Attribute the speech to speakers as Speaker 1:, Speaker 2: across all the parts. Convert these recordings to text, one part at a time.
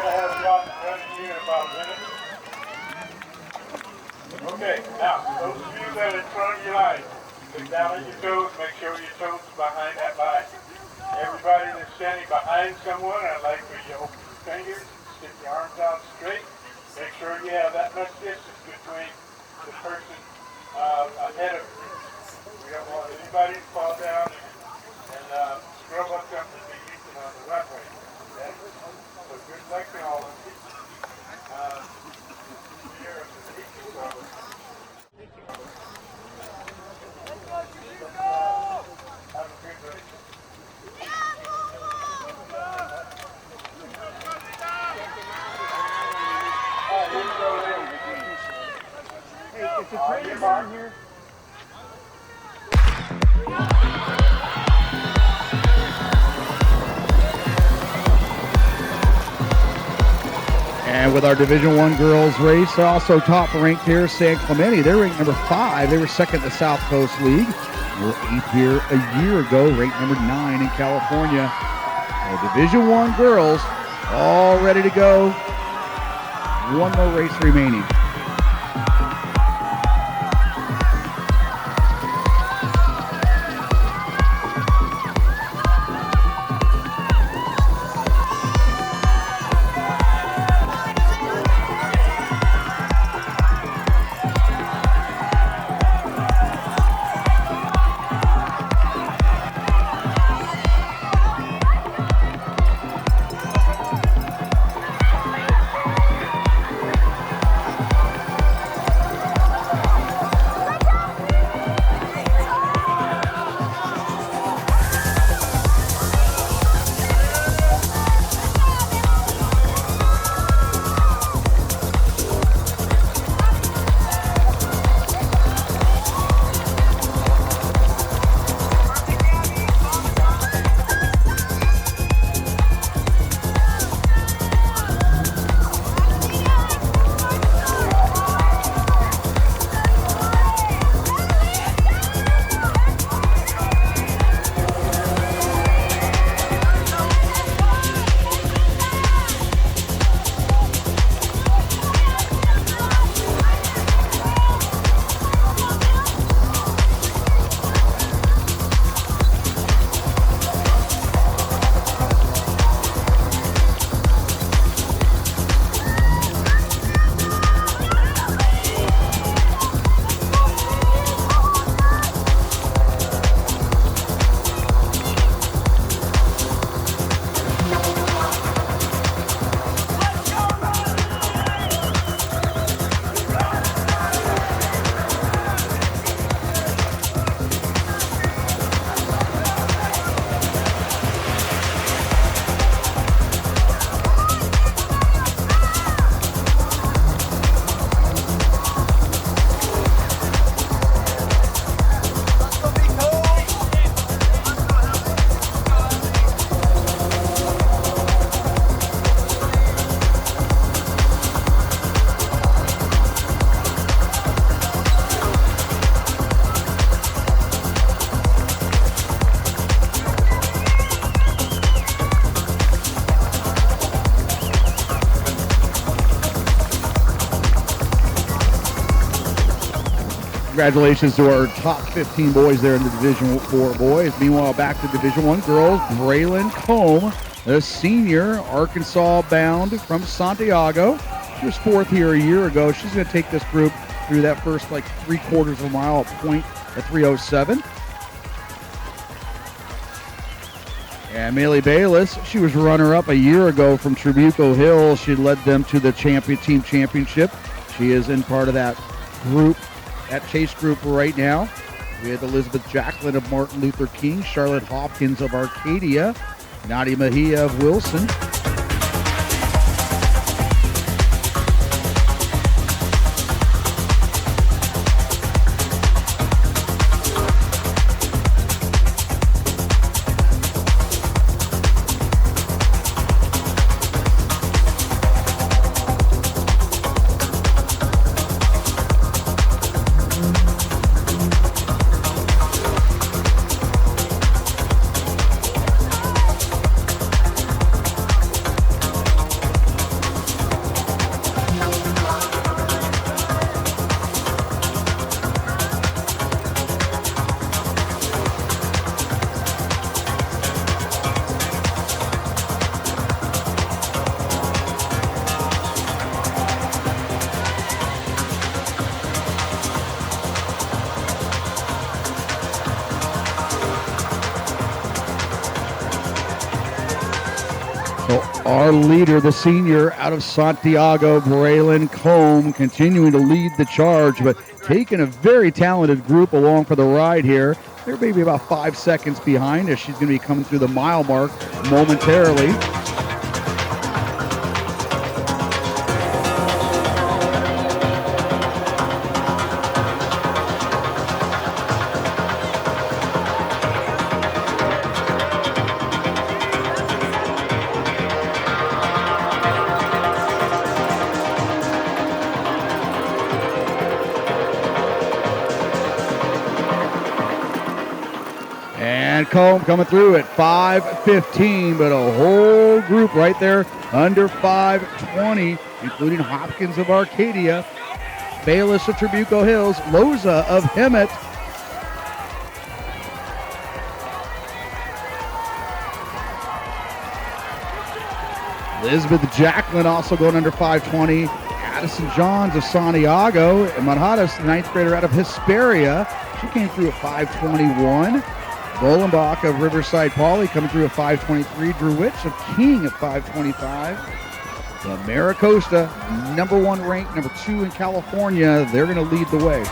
Speaker 1: going to have John running you in about a minute. Okay, now, those of you that are in front of your line, look down at your toes, make sure your toes are behind that line. Everybody that's standing behind someone, I'd like for you to open your fingers, stick your arms out straight. Make sure you have that much distance between the person ahead of you. We don't want anybody to fall down and scrub up something to be using on the runway. Okay? So good luck to all of you. Here are the teachers of it. Have a good race.
Speaker 2: Hey, it's a train down here.
Speaker 3: And with our Division I girls race, also top ranked here, San Clemente. They're ranked number 5. They were second in the South Coast League. They were 8th here a year ago, ranked number 9 in California. So Division I girls all ready to go. One more race remaining. Congratulations to our top 15 boys there in the Division 4 boys. Meanwhile, back to Division 1 girls. Braylon Combe, a senior, Arkansas bound from Santiago. She was 4th here a year ago. She's going to take this group through that first like 3/4 of a mile, a point at 3:07. And Maylee Bayless, she was runner-up a year ago from Trabuco Hill. She led them to the team championship. She is in part of that group, that chase group right now. We had Elizabeth Jacqueline of Martin Luther King, Charlotte Hopkins of Arcadia, Nadia Mejia of Wilson. our leader, the senior out of Santiago, Braylon Combe, continuing to lead the charge, but taking a very talented group along for the ride here. They're maybe about 5 seconds behind as she's going to be coming through the mile mark momentarily. And Combe coming through at 5:15, but a whole group right there under 5:20, including Hopkins of Arcadia, Bayless of Trabuco Hills, Loza of Hemet, Elizabeth Jacqueline also going under 5:20, Addison Johns of Santiago, and Manhadas, the 9th grader out of Hesperia. She came through at 5:21. Bolenbach of Riverside Poly coming through at 5:23. Drew Witch of King at 5:25. The Maricosta, number 1 ranked, number 2 in California, they're going to lead the way.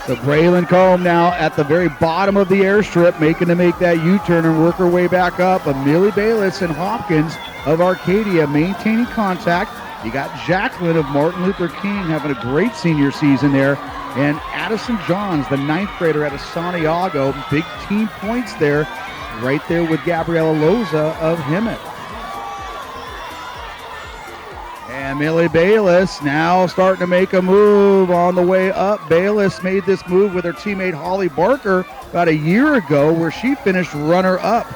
Speaker 3: So Braylon Combe now at the very bottom of the airstrip, making to make that U-turn and work her way back up. Amelie Bayless and Hopkins of Arcadia maintaining contact. You got Jacqueline of Martin Luther King having a great senior season there. And Addison Johns, the 9th grader out of Santiago, big team points there, right there with Gabriela Loza of Hemet. And Millie Bayless now starting to make a move on the way up. Bayless made this move with her teammate Holly Barker about a year ago where she finished runner-up.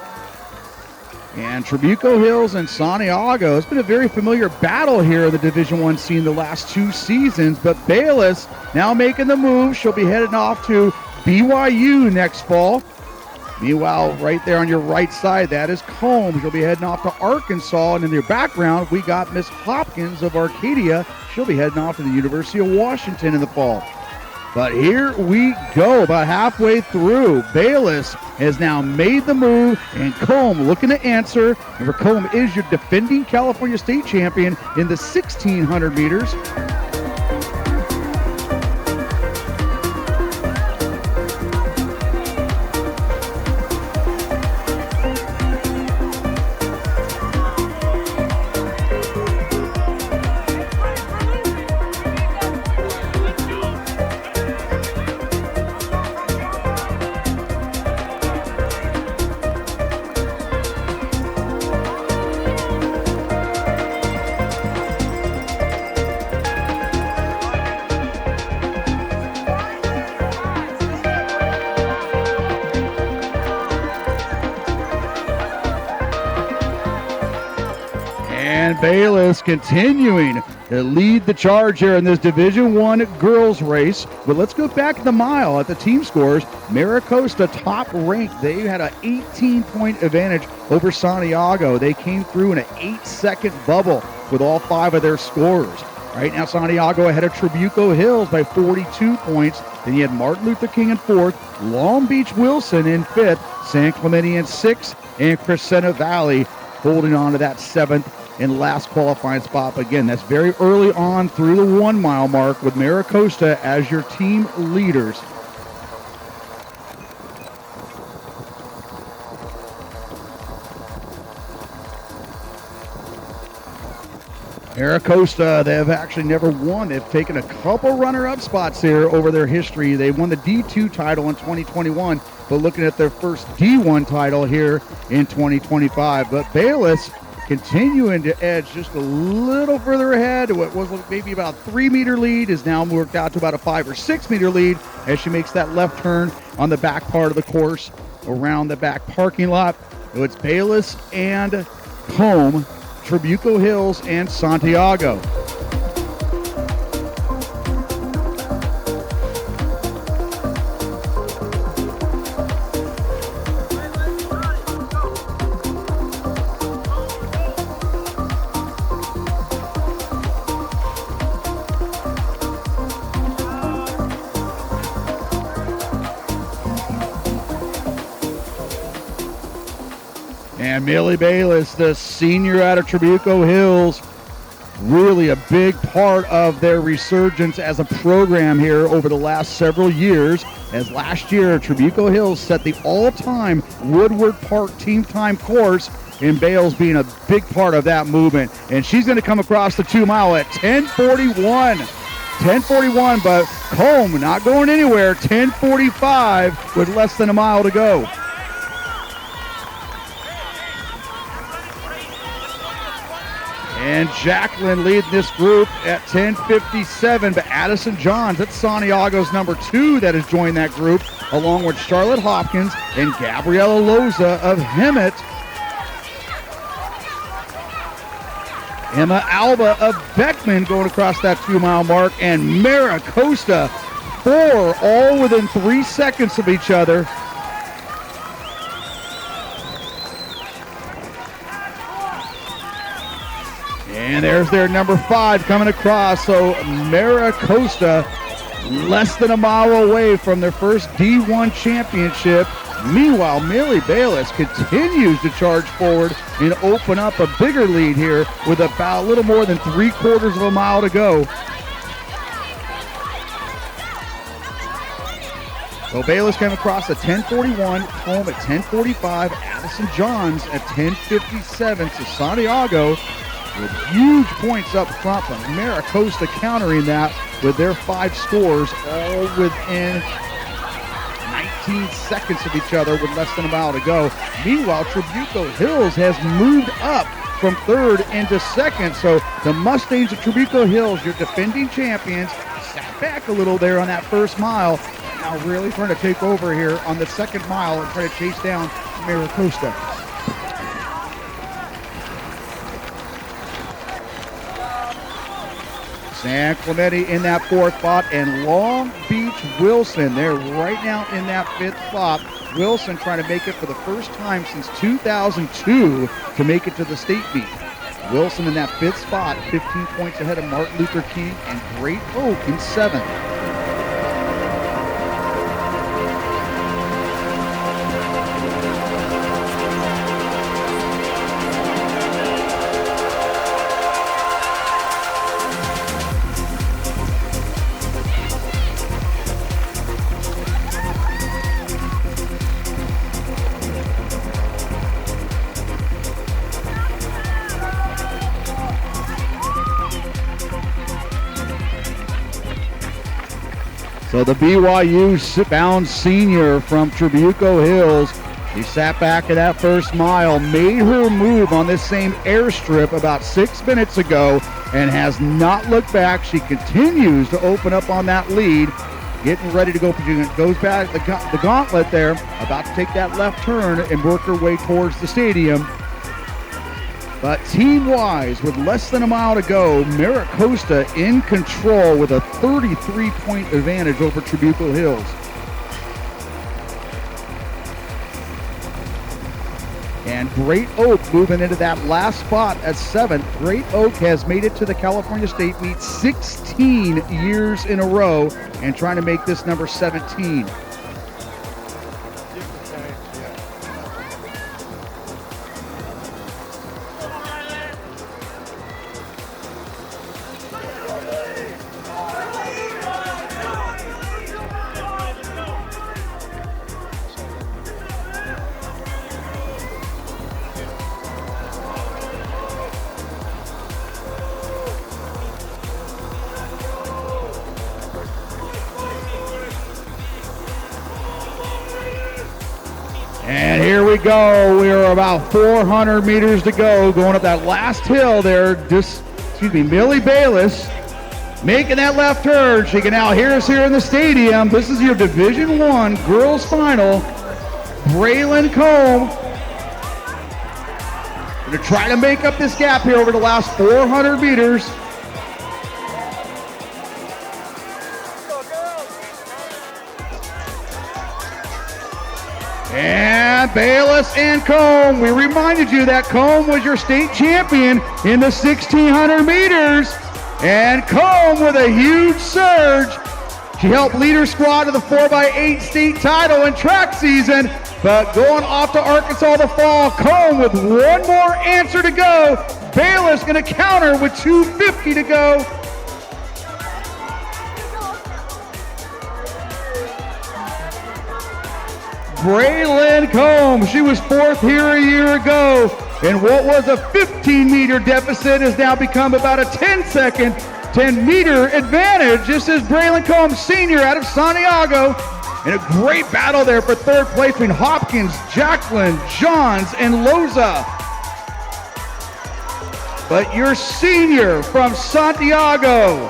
Speaker 3: And Trabuco Hills and Santiago, it's been a very familiar battle here in the Division I scene the last 2 seasons, but Bayless now making the move. She'll be heading off to BYU next fall. Meanwhile, right there on your right side, that is Combe. She'll be heading off to Arkansas. And in their background, we got Miss Hopkins of Arcadia. She'll be heading off to the University of Washington in the fall. But here we go, about halfway through. Bayless has now made the move, and Combe looking to answer. Remember, Combe is your defending California State champion in the 1,600 meters. And Bayless continuing to lead the charge here in this Division I girls race. But let's go back to the mile at the team scores. Maricosta top ranked. They had an 18-point advantage over Santiago. They came through in an 8-second bubble with all 5 of their scorers. Right now, Santiago ahead of Trabuco Hills by 42 points. Then you had Martin Luther King in 4th, Long Beach Wilson in 5th, San Clemente in 6th, and Crescenta Valley holding on to that 7th and last qualifying spot. Again, that's very early on through the 1 mile mark with Maricosta as your team leaders. Maricosta, they have actually never won. They've taken a couple runner-up spots here over their history. They won the D2 title in 2021, but looking at their first D1 title here in 2025. But Bayless continuing to edge just a little further ahead. What was maybe about a 3-meter lead is now worked out to about a 5 or 6 meter lead as she makes that left turn on the back part of the course around the back parking lot. So it's Bayless and Home, Trabuco Hills, and Santiago. And Millie Bayless, the senior out of Trabuco Hills, really a big part of their resurgence as a program here over the last several years. As last year, Trabuco Hills set the all-time Woodward Park team time course, and Bales being a big part of that movement. And she's going to come across the 2 mile at 10:41. 10:41, but Combe not going anywhere. 10:45 with less than a mile to go. And Jacqueline leading this group at 10:57, but Addison Johns, that's Santiago's number 2 that has joined that group, along with Charlotte Hopkins and Gabriella Loza of Hemet. Emma Alba of Beckman going across that 2 mile mark, and Maricosta, 4 all within 3 seconds of each other. And there's their number 5 coming across. So Maricosta less than a mile away from their first D1 championship. Meanwhile, Millie Bayless continues to charge forward and open up a bigger lead here with about a little more than 3/4 of a mile to go. So Bayless came across at 10:41, home at 10:45, Addison Johns at 10:57. So Santiago with huge points up front, but Maricosta countering that with their 5 scores, all within 19 seconds of each other with less than a mile to go. Meanwhile, Trabuco Hills has moved up from 3rd into 2nd. So the Mustangs of Trabuco Hills, your defending champions, sat back a little there on that first mile. Now really trying to take over here on the 2nd mile and try to chase down Maricosta. San Clemente in that 4th spot, and Long Beach Wilson, they're right now in that 5th spot. Wilson trying to make it for the first time since 2002 to make it to the state meet. Wilson in that 5th spot, 15 points ahead of Martin Luther King and Great Oak in 7th. So the BYU-bound senior from Trabuco Hills, she sat back at that first mile, made her move on this same airstrip about 6 minutes ago, and has not looked back. She continues to open up on that lead, getting ready to go. Goes back the gauntlet there, about to take that left turn and work her way towards the stadium. But team-wise, with less than a mile to go, Maricosta in control with a 33-point advantage over Trabuco Hills. And Great Oak moving into that last spot at 7th. Great Oak has made it to the California State Meet 16 years in a row and trying to make this number 17. here we go. We are about 400 meters to go, going up that last hill there. Millie Bayless making that left turn. She can now hear us here in the stadium. This is your Division I girls final. Braylon Combe going to try to make up this gap here over the last 400 meters. And Bayless and Combe, we reminded you that Combe was your state champion in the 1600 meters. And Combe with a huge surge. She helped lead her squad to the 4x8 state title in track season. But going off to Arkansas the fall, Combe with one more answer to go. Bayless going to counter with 2:50 to go. Braylon Combe, she was fourth here a year ago, and what was a 15-meter deficit has now become about a 10-meter advantage. This is Braylon Combe, senior out of Santiago, and a great battle there for third place between Hopkins, Jacqueline, Johns, and Loza. But your senior from Santiago,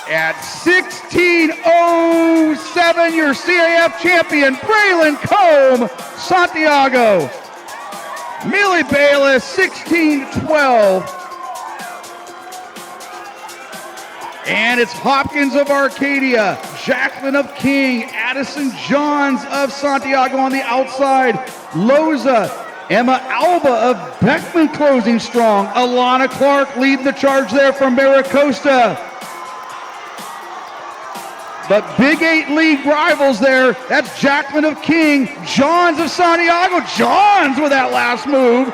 Speaker 3: at 16:07, your CIF champion, Braylon Combe, Santiago. Millie Bayless, 16:12. And it's Hopkins of Arcadia, Jacqueline of King, Addison Johns of Santiago on the outside, Loza, Emma Alba of Beckman closing strong, Alana Clark leading the charge there from Maricosta. But Big 8 league rivals there. That's Jacqueline of King, Johns of Santiago. Johns with that last move.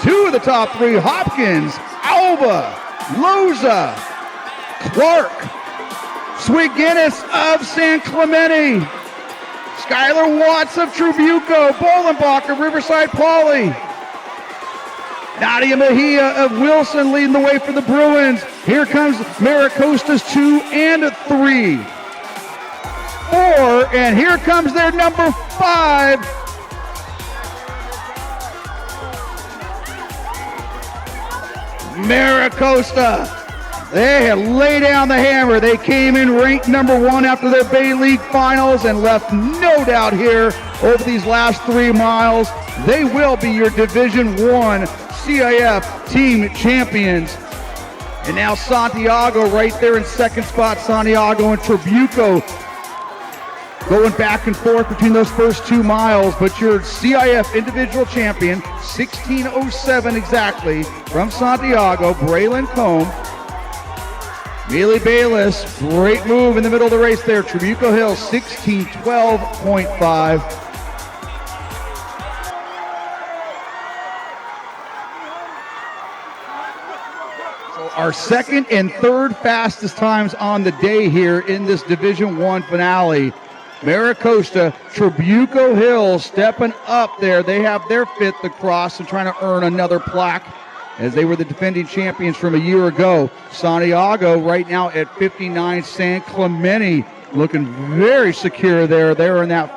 Speaker 3: Two of the top three, Hopkins, Alba, Loza, Clark, Swiguinis of San Clemente, Skylar Watts of Tribuco, Bolenbach of Riverside Poly, Nadia Mejia of Wilson leading the way for the Bruins. Here comes Maricosta's 2 and 3. 4, and here comes their number 5. Maricosta. They had laid down the hammer. They came in ranked number 1 after their Bay League finals and left no doubt here over these last 3 miles. They will be your Division I CIF team champions. And now Santiago right there in second spot. Santiago and Tribuco going back and forth between those first 2 miles. But your CIF individual champion, 16:07 exactly, from Santiago, Braylon Combe. Millie Bayless, great move in the middle of the race there. Tribuco Hill, 16:12.5. Our second and third fastest times on the day here in this Division I finale. Maricosta, Tribuco Hill stepping up there. They have their 5th across and trying to earn another plaque as they were the defending champions from a year ago. Santiago right now at 59. San Clemente looking very secure there. They're in that